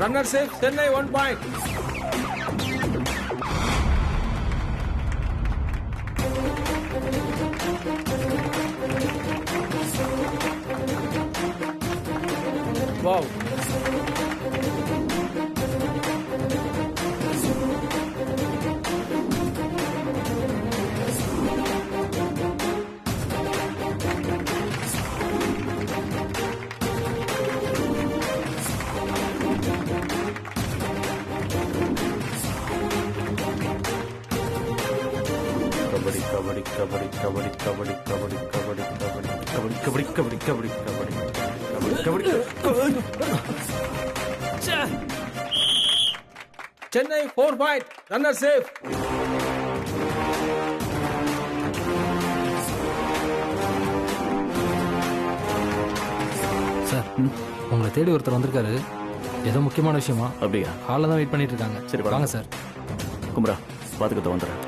Runner safe Chennai 1 point. Wow. Kabaddi kabaddi kabaddi kabaddi kabaddi kabaddi kabaddi kabaddi kabaddi kabaddi kabaddi kabaddi Chennai 4 point. Runner safe. Sir உங்களை தேடி ஒருத்தர் வந்திருக்காரு. ஏதோ முக்கியமான விஷயமா அப்படியா? ஹாலில் தான் வெயிட் பண்ணிட்டு இருக்காங்க. சரி, வாங்க சார். குமரா பாத்துக்கிட்ட வந்துடுறேன்.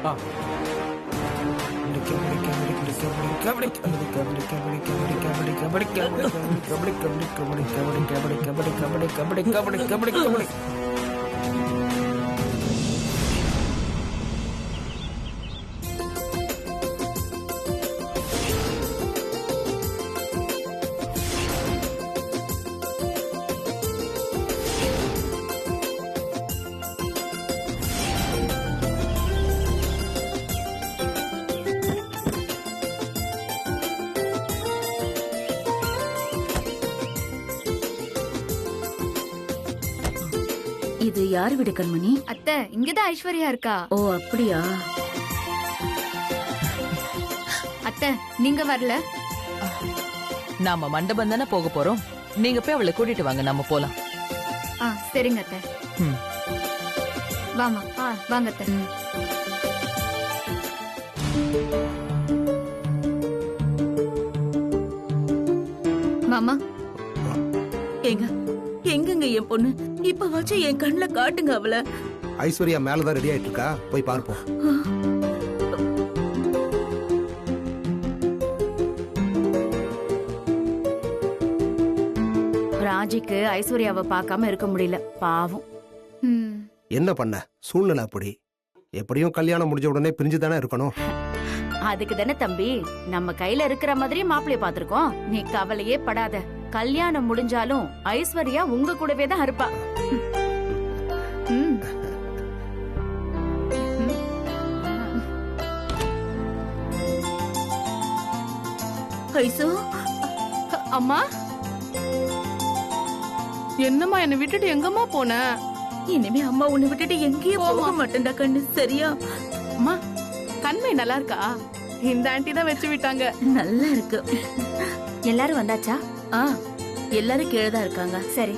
இது யார் வீடு கண்மணி? அத்தை, இங்கதான் ஐஸ்வர்யா இருக்கா. ஓ அப்படியா? அத்தை, நீங்க வரல? நாம மண்டபம் தானே போக போறோம். நீங்க போய் அவளை கூட்டிட்டு வாங்க, நாம போலாம். சரிங்க அத்தை. வாமா. வாங்க அத்தை. மாமா, எங்கங்க என் பொண்ணு? இப்ப வச்சு என் கண்ணுல காட்டுங்க அவளை. ஐஸ்வர்யா மேலதான் ரெடி ஆயிட்டு இருக்கா, போய் பார்ப்போம். ராஜிக்கு ஐஸ்வர்யாவை பார்க்காம இருக்க முடியல, பாவம். என்ன பண்ண, சூழ்நிலை அப்படி. எப்படியும் கல்யாணம் முடிஞ்ச உடனே பிரிஞ்சு தானே இருக்கணும். அதுக்கு தானே தம்பி நம்ம கையில இருக்கிற மாதிரி மாப்பிளைய பாத்துருக்கோம். நீ கவலையே படாத. கல்யாணம் முடிஞ்சாலும் ஐஸ்வர்யா உங்க கூடவே தான் இருப்பா. ஐசோ, அம்மா, என்னம்மா என்னை விட்டுட்டு எங்கம்மா போன? இனிமே அம்மா உன்னை விட்டுட்டு எங்கேயும் போக மாட்டேன்டா கண்ணு, சரியா? அம்மா, கண்மை நல்லா இருக்கா? இந்த ஆண்டி தான் வச்சு விட்டாங்க. நல்லா இருக்கு. எல்லாரும் வந்தாச்சா? எல்லாரும் கீழே தான் இருக்காங்க. சரி,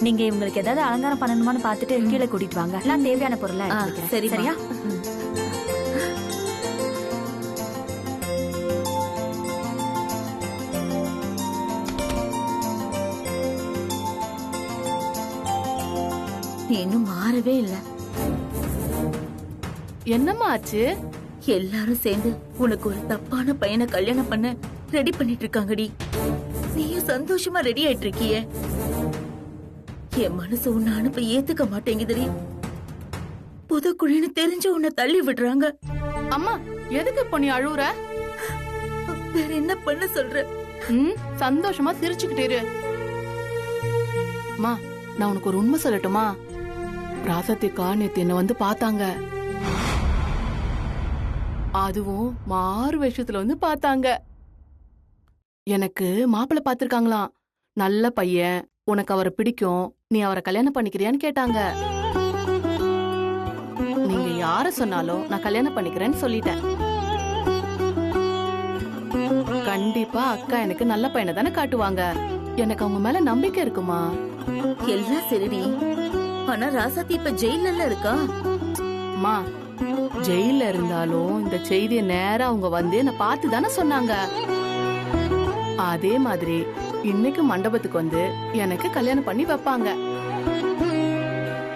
நீங்க இவங்களுக்கு ஏதாவது அலங்காரம் பண்ணணுமான்னு பார்த்துட்டு கீழே கூட்டிட்டு வாங்க. எல்லாம் தேவையான பொருளா சரி, சரியா? இன்னும் மாறவே இல்ல. என்னம்மா ஆச்சு? எல்லாரும் சேர்ந்து உனக்கு ஒரு தப்பான பையனை கல்யாணம் பண்ண ரெடி பண்ணிட்டு இருக்காங்கடி. நீயும் சந்தோஷமா ரெடி ஆயிட்டு இருக்கியே. என் மனசு உன்னை அனுப்ப ஏத்துக்க மாட்டேங்குதுடி. புது குழின்னு தெரிஞ்சு உன்னை தள்ளி விடுறாங்க. அம்மா, எதுக்கு இப்போ நீ அழுவுற? வேற என்ன பண்ண சொல்ற? சந்தோஷமா சிரிச்சுக்கிட்டு இரு. அம்மா, நான் உனக்கு ஒரு உண்மை சொல்லட்டுமா? ராசத்திக்கா நேத்து என்ன வந்து பார்த்தாங்க. அதுவும் மாறு விஷயத்துல வந்து பார்த்தாங்க. எனக்கு மாப்பிள்ளை பார்த்திருக்காங்களாம். நல்ல பையன், உனக்கு அவரை பிடிக்கும், நீ அவரை கல்யாணம் பண்ணிக்கிறியான்னு கேட்டாங்க. நீங்க யார சொன்னாலும் நான் கல்யாணம் பண்ணிக்கிறேன்னு சொல்லிட்டேன். கண்டிப்பா அக்கா எனக்கு நல்ல பையனை தானே காட்டுவாங்க. எனக்கு அவங்க மேல நம்பிக்கை இருக்குமா? எல்லாம் சரிடி. ஆனா ராசாத்தி இப்ப ஜெயில இருக்கா. அம்மா, ஜெயில இருந்தாலும் இந்த செய்தியை நேரா அவங்க வந்து என்ன பார்த்து தானே சொன்னாங்க. அதே மாதிரி இன்னைக்கு மண்டபத்துக்கு வந்து எனக்கு கல்யாணம் பண்ணி வைப்பாங்க.